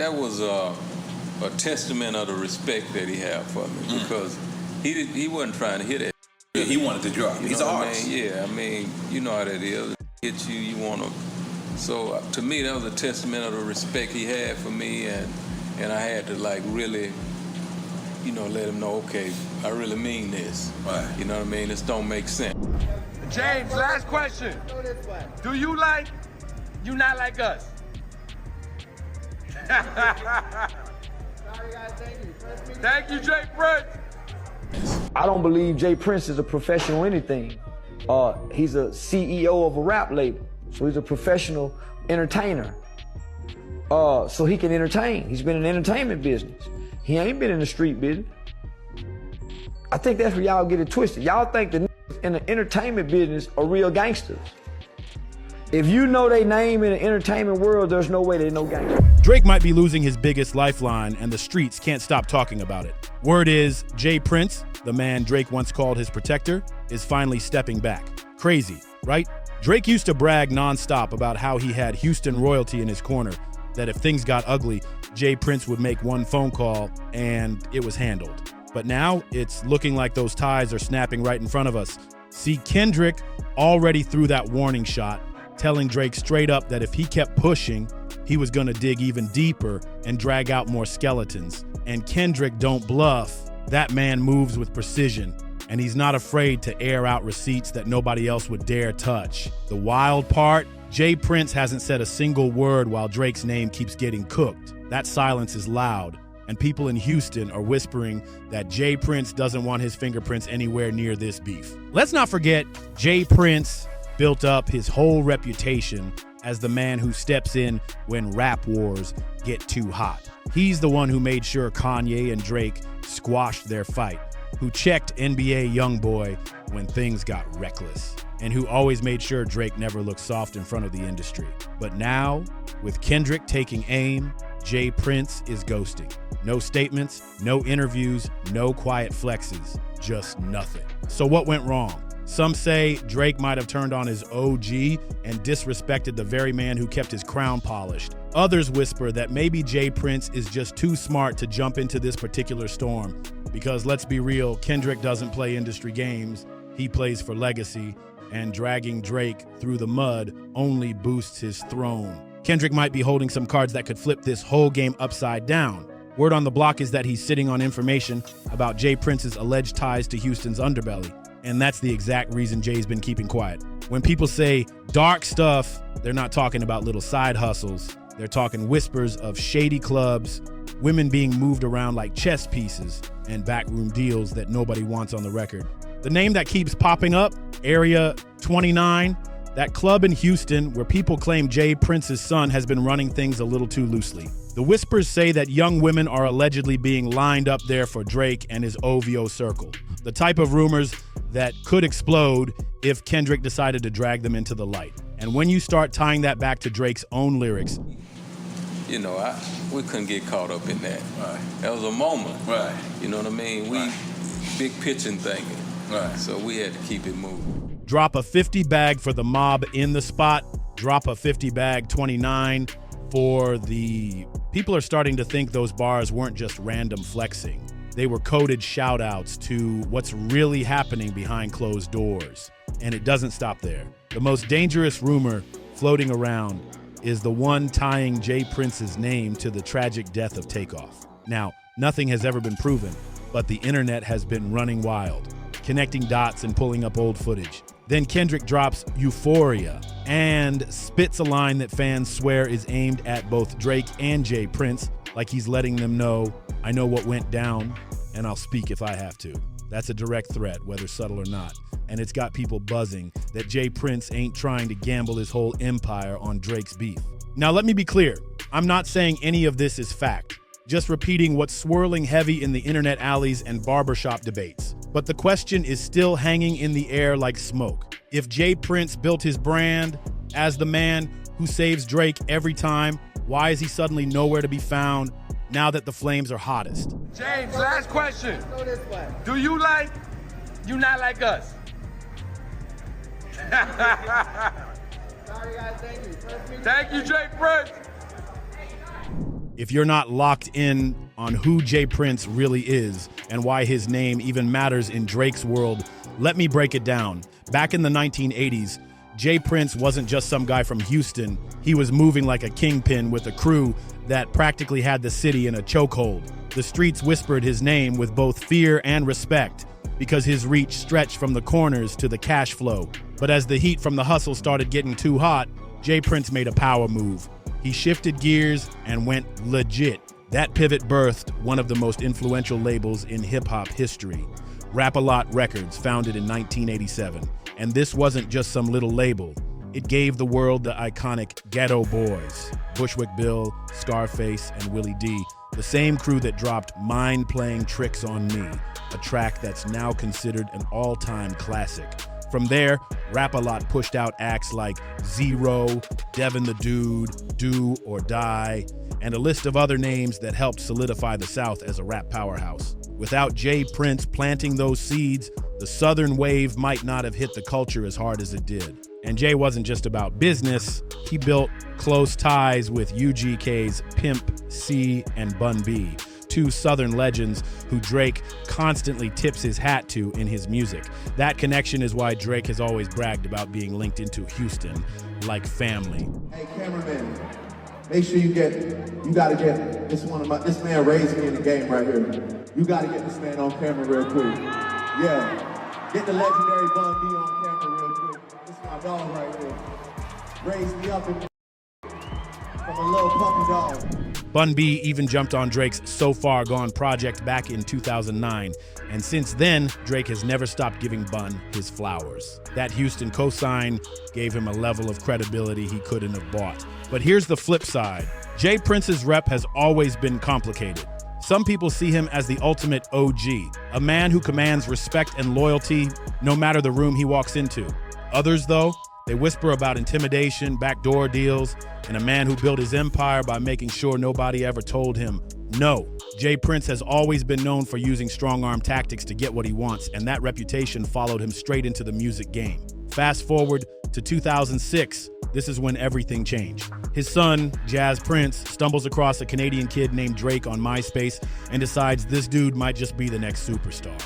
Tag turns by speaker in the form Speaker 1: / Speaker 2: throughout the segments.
Speaker 1: that was a testament of the respect that he had for me because he wasn't trying to hit it.
Speaker 2: Yeah, he wanted to drop. He's an artist.
Speaker 1: Yeah, I mean, you know how that is. Hit you, you want to. So to me, that was a testament of the respect he had for me, and I had to like really, let him know, okay, I really mean this.
Speaker 2: Right.
Speaker 1: You know what I mean? This don't make sense.
Speaker 3: James, last question. Do you like You Not Like Us? Thank you, Jay Prince.
Speaker 4: I don't believe Jay Prince is a professional anything. He's a CEO of a rap label, so he's a professional entertainer. So he can entertain. He's been in the entertainment business. He ain't been in the street business. I think that's where y'all get it twisted. Y'all think the niggas in the entertainment business are real gangsters. If you know their name in the entertainment world, there's no way they know gangsters.
Speaker 5: Drake might be losing his biggest lifeline, and the streets can't stop talking about it. Word is, Jay Prince, the man Drake once called his protector, is finally stepping back. Crazy, right? Drake used to brag nonstop about how he had Houston royalty in his corner, that if things got ugly, Jay Prince would make one phone call and it was handled. But now it's looking like those ties are snapping right in front of us. See, Kendrick already threw that warning shot, telling Drake straight up that if he kept pushing, he was gonna dig even deeper and drag out more skeletons. And Kendrick don't bluff. That man moves with precision, and he's not afraid to air out receipts that nobody else would dare touch. The wild part, Jay Prince hasn't said a single word while Drake's name keeps getting cooked. That silence is loud, and people in Houston are whispering that Jay Prince doesn't want his fingerprints anywhere near this beef. Let's not forget, Jay Prince built up his whole reputation as the man who steps in when rap wars get too hot. He's the one who made sure Kanye and Drake squashed their fight, who checked NBA YoungBoy when things got reckless, and who always made sure Drake never looked soft in front of the industry. But now, with Kendrick taking aim, Jay Prince is ghosting. No statements, no interviews, no quiet flexes, just nothing. So what went wrong? Some say Drake might have turned on his OG and disrespected the very man who kept his crown polished. Others whisper that maybe Jay Prince is just too smart to jump into this particular storm. Because let's be real, Kendrick doesn't play industry games. He plays for legacy, and dragging Drake through the mud only boosts his throne. Kendrick might be holding some cards that could flip this whole game upside down. Word on the block is that he's sitting on information about Jay Prince's alleged ties to Houston's underbelly. And that's the exact reason Jay's been keeping quiet. When people say dark stuff, they're not talking about little side hustles. They're talking whispers of shady clubs, women being moved around like chess pieces, and backroom deals that nobody wants on the record. The name that keeps popping up, Area 29, that club in Houston where people claim Jay Prince's son has been running things a little too loosely. The whispers say that young women are allegedly being lined up there for Drake and his OVO circle. The type of rumors that could explode if Kendrick decided to drag them into the light. And when you start tying that back to Drake's own lyrics,
Speaker 1: we couldn't get caught up in that.
Speaker 2: Right.
Speaker 1: That was a moment.
Speaker 2: Right.
Speaker 1: You know what I mean? We big pitching thinking.
Speaker 2: Right.
Speaker 1: So we had to keep it moving.
Speaker 5: drop a 50 bag for the mob in the spot, drop a 50 bag 29 for the... People are starting to think those bars weren't just random flexing. They were coded shout outs to what's really happening behind closed doors. And it doesn't stop there. The most dangerous rumor floating around is the one tying Jay Prince's name to the tragic death of Takeoff. Now, nothing has ever been proven, but the internet has been running wild, connecting dots and pulling up old footage. Then Kendrick drops Euphoria and spits a line that fans swear is aimed at both Drake and Jay Prince, like he's letting them know, I know what went down, and I'll speak if I have to. That's a direct threat, whether subtle or not. And it's got people buzzing that Jay Prince ain't trying to gamble his whole empire on Drake's beef. Now, let me be clear. I'm not saying any of this is fact, just repeating what's swirling heavy in the internet alleys and barbershop debates. But the question is still hanging in the air like smoke. If Jay Prince built his brand as the man who saves Drake every time, why is he suddenly nowhere to be found now that the flames are hottest?
Speaker 3: James, last question. Do you like You Not Like Us? Sorry guys, thank you. Thank you, Jay Prince.
Speaker 5: If you're not locked in on who J. Prince really is and why his name even matters in Drake's world, let me break it down. Back in the 1980s, J. Prince wasn't just some guy from Houston. He was moving like a kingpin with a crew that practically had the city in a chokehold. The streets whispered his name with both fear and respect because his reach stretched from the corners to the cash flow. But as the heat from the hustle started getting too hot, J. Prince made a power move. He shifted gears and went legit. That pivot birthed one of the most influential labels in hip-hop history, Rap-A-Lot Records, founded in 1987. And this wasn't just some little label. It gave the world the iconic Ghetto Boys, Bushwick Bill, Scarface, and Willie D, the same crew that dropped Mind Playing Tricks on Me, a track that's now considered an all-time classic. From there, Rap-A-Lot pushed out acts like Zero, Devin the Dude, Do or Die, and a list of other names that helped solidify the South as a rap powerhouse. Without J. Prince planting those seeds, the Southern wave might not have hit the culture as hard as it did. And Jay wasn't just about business. He built close ties with UGK's Pimp C and Bun B, two Southern legends who Drake constantly tips his hat to in his music. That connection is why Drake has always bragged about being linked into Houston like family.
Speaker 6: Hey, cameraman, make sure you gotta get this man raised me in the game right here. You gotta get this man on camera real quick. Yeah, get the legendary Bun B on camera real quick. This is my dog right here. Raised me up from a little puppy dog.
Speaker 5: Bun B even jumped on Drake's So Far Gone project back in 2009, and since then, Drake has never stopped giving Bun his flowers. That Houston cosign gave him a level of credibility he couldn't have bought. But here's the flip side. J. Prince's rep has always been complicated. Some people see him as the ultimate OG, a man who commands respect and loyalty no matter the room he walks into. Others, though, they whisper about intimidation, backdoor deals, and a man who built his empire by making sure nobody ever told him no. J. Prince has always been known for using strong-arm tactics to get what he wants, and that reputation followed him straight into the music game. Fast forward to 2006, this is when everything changed. His son, Jazz Prince, stumbles across a Canadian kid named Drake on MySpace and decides this dude might just be the next superstar.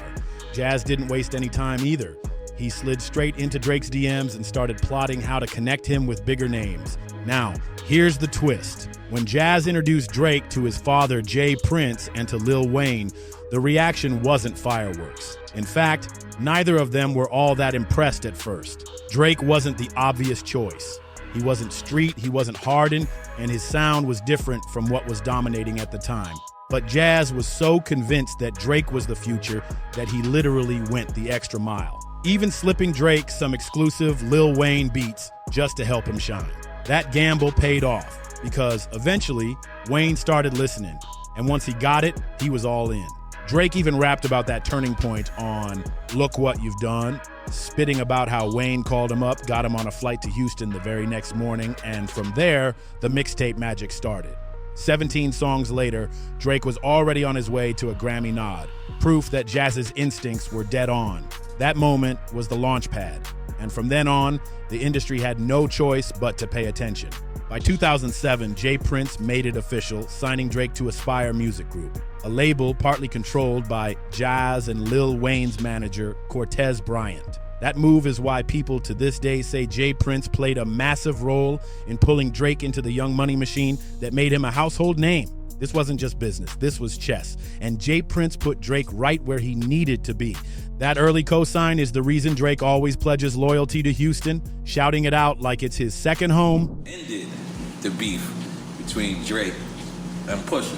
Speaker 5: Jazz didn't waste any time either. He slid straight into Drake's DMs and started plotting how to connect him with bigger names. Now, here's the twist. When Jazz introduced Drake to his father, J. Prince, and to Lil Wayne, the reaction wasn't fireworks. In fact, neither of them were all that impressed at first. Drake wasn't the obvious choice. He wasn't street, he wasn't hardened, and his sound was different from what was dominating at the time. But Jazz was so convinced that Drake was the future that he literally went the extra mile, even slipping Drake some exclusive Lil Wayne beats just to help him shine. That gamble paid off because eventually Wayne started listening, and once he got it, he was all in. Drake even rapped about that turning point on Look What You've Done, spitting about how Wayne called him up, got him on a flight to Houston the very next morning, and from there, the mixtape magic started. 17 songs later, Drake was already on his way to a Grammy nod, proof that Jazz's instincts were dead on. That moment was the launch pad, and from then on, the industry had no choice but to pay attention. By 2007, J. Prince made it official, signing Drake to Aspire Music Group, a label partly controlled by Jazz and Lil Wayne's manager, Cortez Bryant. That move is why people to this day say J. Prince played a massive role in pulling Drake into the Young Money machine that made him a household name. This wasn't just business, this was chess, and J. Prince put Drake right where he needed to be. That early cosign is the reason Drake always pledges loyalty to Houston, shouting it out like it's his second home.
Speaker 2: Ended the beef between Drake and Pusha.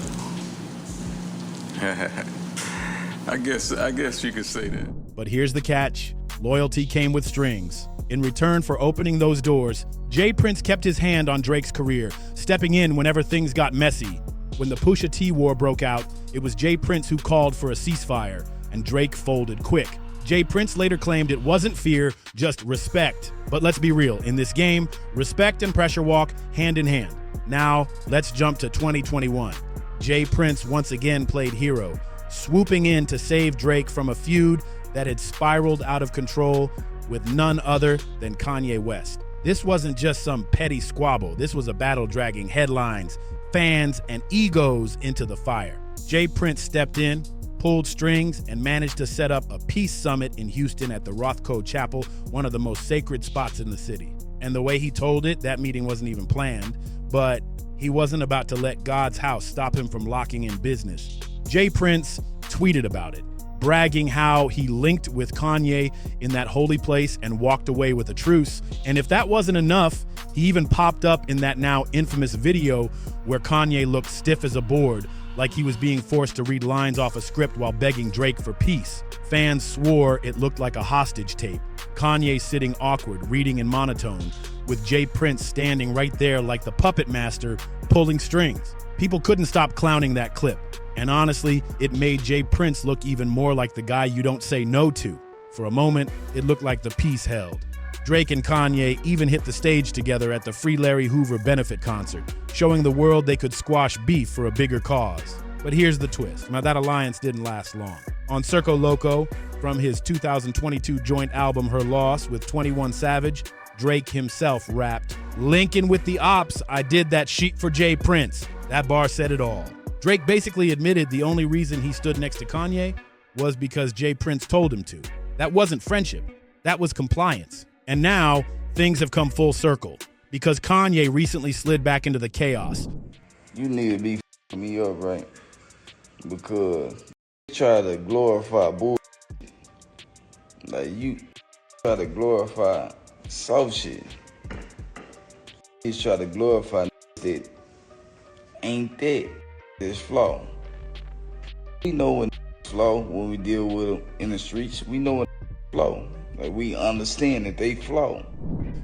Speaker 1: I guess you could say that.
Speaker 5: But here's the catch. Loyalty came with strings. In return for opening those doors, J. Prince kept his hand on Drake's career, stepping in whenever things got messy. When the Pusha T war broke out, it was J. Prince who called for a ceasefire, and Drake folded quick. J. Prince later claimed it wasn't fear, just respect. But let's be real, in this game, respect and pressure walk hand in hand. Now, let's jump to 2021. J. Prince once again played hero, swooping in to save Drake from a feud that had spiraled out of control with none other than Kanye West. This wasn't just some petty squabble. This was a battle dragging headlines, fans, and egos into the fire. J. Prince stepped in, pulled strings, and managed to set up a peace summit in Houston at the Rothko Chapel, one of the most sacred spots in the city. And the way he told it, that meeting wasn't even planned, but he wasn't about to let God's house stop him from locking in business. J. Prince tweeted about it, bragging how he linked with Kanye in that holy place and walked away with a truce. And if that wasn't enough, he even popped up in that now infamous video where Kanye looked stiff as a board, like he was being forced to read lines off a script while begging Drake for peace. Fans swore it looked like a hostage tape. Kanye sitting awkward, reading in monotone, with J. Prince standing right there like the puppet master pulling strings. People couldn't stop clowning that clip. And honestly, it made J. Prince look even more like the guy you don't say no to. For a moment, it looked like the peace held. Drake and Kanye even hit the stage together at the Free Larry Hoover benefit concert, showing the world they could squash beef for a bigger cause. But here's the twist. Now, that alliance didn't last long. On Circo Loco, from his 2022 joint album Her Loss with 21 Savage, Drake himself rapped, "Linking with the ops, I did that shit for J. Prince." That bar said it all. Drake basically admitted the only reason he stood next to Kanye was because J. Prince told him to. That wasn't friendship. That was compliance. And now, things have come full circle, because Kanye recently slid back into the chaos.
Speaker 7: You need to be f***ing me up, right? Because you try to glorify bull. Like, you try to glorify soft shit. You try to glorify that ain't that. It's flaw. We know when flow when we deal with them in the streets. We know when flow. Like, we understand that they flow.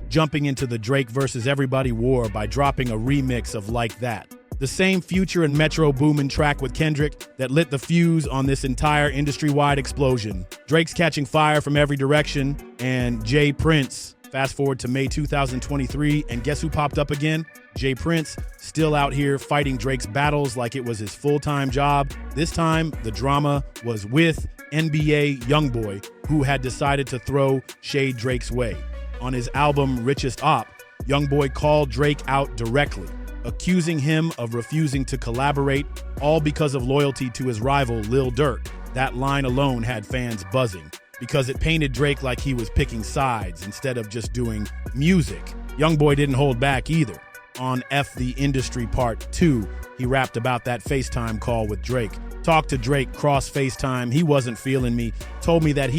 Speaker 5: Jumping into the Drake versus Everybody war by dropping a remix of Like That. The same Future and Metro Boomin track with Kendrick that lit the fuse on this entire industry-wide explosion. Drake's catching fire from every direction, and J. Prince. Fast forward to May 2023, and guess who popped up again? J. Prince, still out here fighting Drake's battles like it was his full-time job. This time, the drama was with NBA YoungBoy, who had decided to throw shade Drake's way. On his album Richest Op, YoungBoy called Drake out directly, accusing him of refusing to collaborate, all because of loyalty to his rival Lil Durk. That line alone had fans buzzing, because it painted Drake like he was picking sides instead of just doing music. YoungBoy didn't hold back either. On F the Industry Part 2, he rapped about that FaceTime call with Drake. Talked to Drake cross FaceTime, he wasn't feeling me, told me that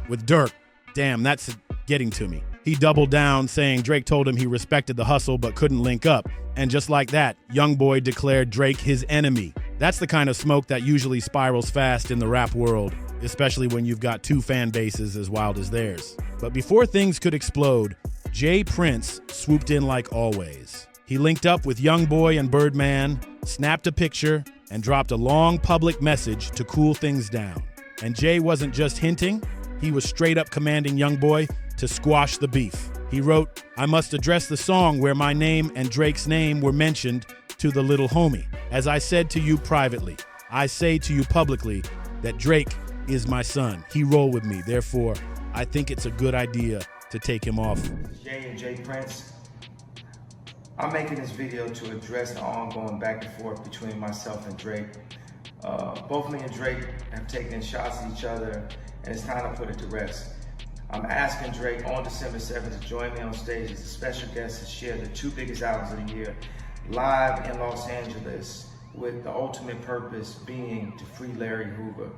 Speaker 5: with Durk. Damn, that's getting to me. He doubled down, saying Drake told him he respected the hustle but couldn't link up. And just like that, YoungBoy declared Drake his enemy. That's the kind of smoke that usually spirals fast in the rap world, especially when you've got two fan bases as wild as theirs. But before things could explode, J. Prince swooped in like always. He linked up with YoungBoy and Birdman, snapped a picture, and dropped a long public message to cool things down. And Jay wasn't just hinting, he was straight up commanding YoungBoy to squash the beef. He wrote, "I must address the song where my name and Drake's name were mentioned to the little homie. As I said to you privately, I say to you publicly that Drake is my son. He rolled with me. Therefore, I think it's a good idea to take him off."
Speaker 8: Jay and J. Prince, I'm making this video to address the ongoing back and forth between myself and Drake. Both me and Drake have taken shots at each other, and it's time to put it to rest. I'm asking Drake on December 7th to join me on stage as a special guest to share the two biggest albums of the year, live in Los Angeles, with the ultimate purpose being to free Larry Hoover.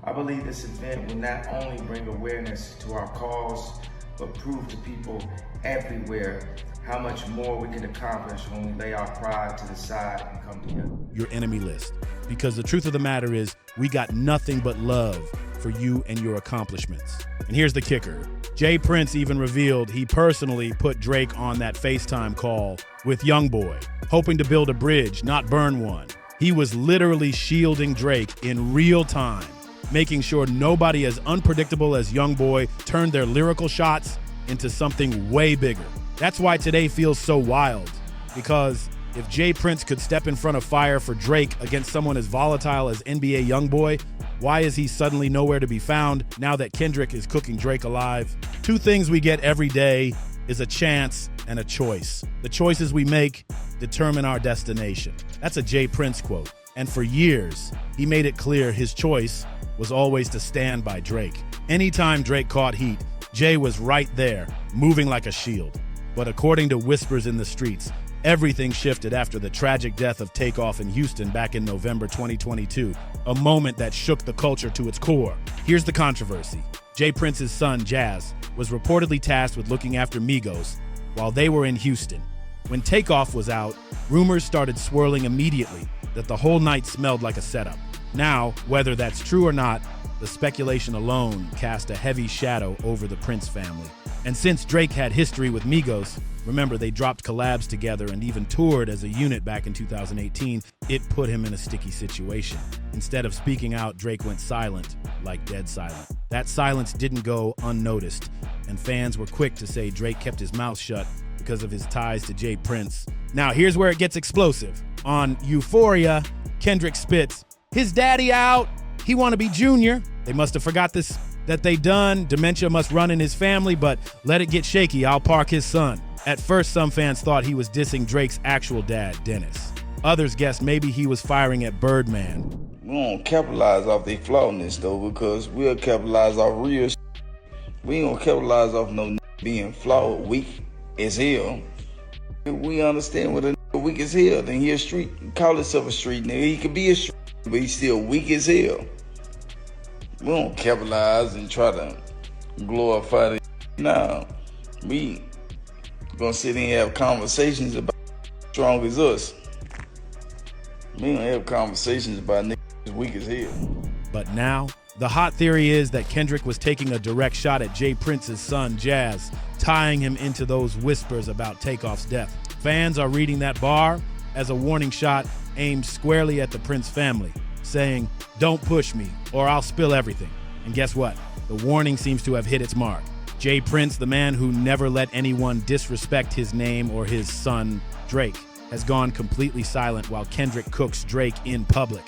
Speaker 8: I believe this event will not only bring awareness to our cause, but prove to people everywhere how much more we can accomplish when we lay our pride to the side and come together.
Speaker 5: Your enemy list. Because the truth of the matter is, we got nothing but love for you and your accomplishments. And here's the kicker. J. Prince even revealed he personally put Drake on that FaceTime call with YoungBoy, hoping to build a bridge, not burn one. He was literally shielding Drake in real time, making sure nobody as unpredictable as YoungBoy turned their lyrical shots into something way bigger. That's why today feels so wild, because if J. Prince could step in front of fire for Drake against someone as volatile as NBA YoungBoy, why is he suddenly nowhere to be found now that Kendrick is cooking Drake alive? Two things we get every day is a chance and a choice. The choices we make determine our destination. That's a Jay Prince quote. And for years, he made it clear his choice was always to stand by Drake. Anytime Drake caught heat, Jay was right there, moving like a shield. But according to whispers in the streets, everything shifted after the tragic death of Takeoff in Houston back in November 2022, a moment that shook the culture to its core. Here's the controversy. Jay Prince's son, Jazz, was reportedly tasked with looking after Migos while they were in Houston. When Takeoff was out, rumors started swirling immediately that the whole night smelled like a setup. Now, whether that's true or not, the speculation alone cast a heavy shadow over the Prince family. And since Drake had history with Migos, remember they dropped collabs together and even toured as a unit back in 2018, it put him in a sticky situation. Instead of speaking out, Drake went silent, like dead silent. That silence didn't go unnoticed, and fans were quick to say Drake kept his mouth shut because of his ties to Jay Prince. Now here's where it gets explosive. On Euphoria, Kendrick spits, "His daddy out, he wanna be junior." They must have forgot this, that they done. Dementia must run in his family, but let it get shaky, I'll park his son. At first, some fans thought he was dissing Drake's actual dad, Dennis. Others guessed maybe he was firing at Birdman.
Speaker 7: We don't capitalize off their flawness though, because we'll capitalize off real shit. We ain't gonna capitalize off no being flawed, weak as hell. If we understand what a weak as hell, then he a street. Call himself a street nigga. He could be a street, but he's still weak as hell. We don't capitalize and try to glorify the now. We gonna sit here and have conversations about strong as us. We don't have conversations about niggas weak as hell.
Speaker 5: But now, the hot theory is that Kendrick was taking a direct shot at Jay Prince's son, Jazz, tying him into those whispers about Takeoff's death. Fans are reading that bar as a warning shot aimed squarely at the Prince family, saying, "Don't push me, or I'll spill everything." And guess what? The warning seems to have hit its mark. Jay Prince, the man who never let anyone disrespect his name or his son, Drake, has gone completely silent while Kendrick cooks Drake in public.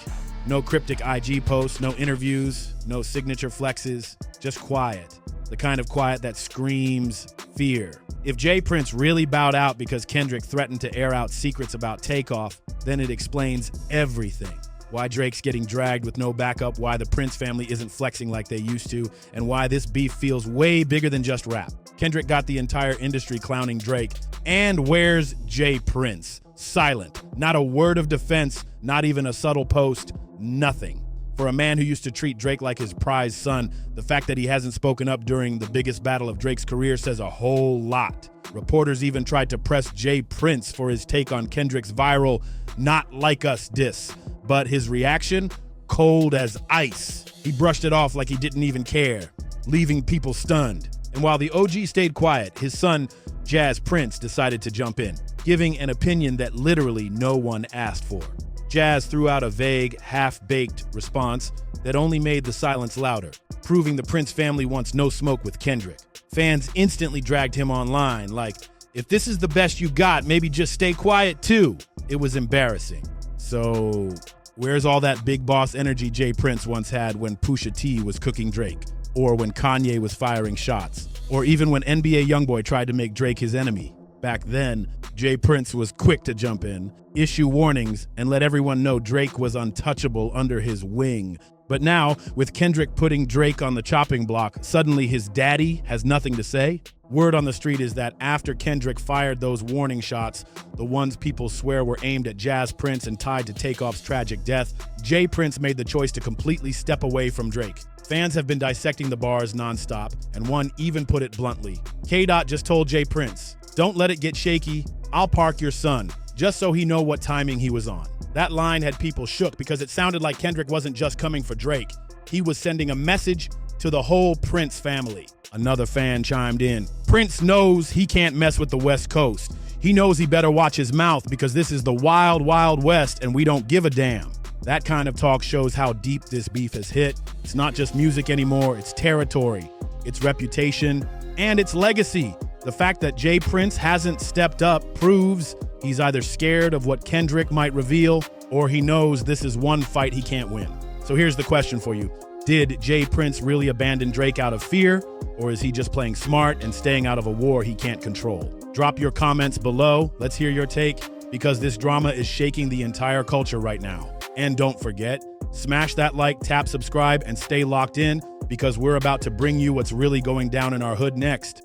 Speaker 5: No cryptic IG posts, no interviews, no signature flexes, just quiet. The kind of quiet that screams fear. If Jay Prince really bowed out because Kendrick threatened to air out secrets about Takeoff, then it explains everything. Why Drake's getting dragged with no backup, why the Prince family isn't flexing like they used to, and why this beef feels way bigger than just rap. Kendrick got the entire industry clowning Drake. And where's Jay Prince? Silent. Not a word of defense, not even a subtle post, nothing. For a man who used to treat Drake like his prized son, the fact that he hasn't spoken up during the biggest battle of Drake's career says a whole lot. Reporters even tried to press Jay Prince for his take on Kendrick's viral "Not Like Us" diss, but his reaction, cold as ice. He brushed it off like he didn't even care, leaving people stunned. And while the OG stayed quiet, his son, Jazz Prince, decided to jump in, giving an opinion that literally no one asked for. Jazz threw out a vague, half-baked response that only made the silence louder, proving the Prince family wants no smoke with Kendrick. Fans instantly dragged him online like, if this is the best you got, maybe just stay quiet too. It was embarrassing. So where's all that big boss energy Jay Prince once had when Pusha T was cooking Drake? Or when Kanye was firing shots? Or even when NBA YoungBoy tried to make Drake his enemy? Back then, Jay Prince was quick to jump in, issue warnings, and let everyone know Drake was untouchable under his wing. But now, with Kendrick putting Drake on the chopping block, suddenly his daddy has nothing to say? Word on the street is that after Kendrick fired those warning shots, the ones people swear were aimed at Jazz Prince and tied to Takeoff's tragic death, Jay Prince made the choice to completely step away from Drake. Fans have been dissecting the bars nonstop, and one even put it bluntly. K-Dot just told Jay Prince, "Don't let it get shaky, I'll park your son," just so he know what timing he was on. That line had people shook because it sounded like Kendrick wasn't just coming for Drake. He was sending a message to the whole Prince family. Another fan chimed in, "Prince knows he can't mess with the West Coast. He knows he better watch his mouth because this is the wild, wild West and we don't give a damn." That kind of talk shows how deep this beef has hit. It's not just music anymore, it's territory, it's reputation, and it's legacy. The fact that Jay Prince hasn't stepped up proves he's either scared of what Kendrick might reveal or he knows this is one fight he can't win. So here's the question for you. Did Jay Prince really abandon Drake out of fear, or is he just playing smart and staying out of a war he can't control? Drop your comments below. Let's hear your take. because this drama is shaking the entire culture right now. And don't forget, smash that like, tap subscribe, and stay locked in because we're about to bring you what's really going down in our hood next.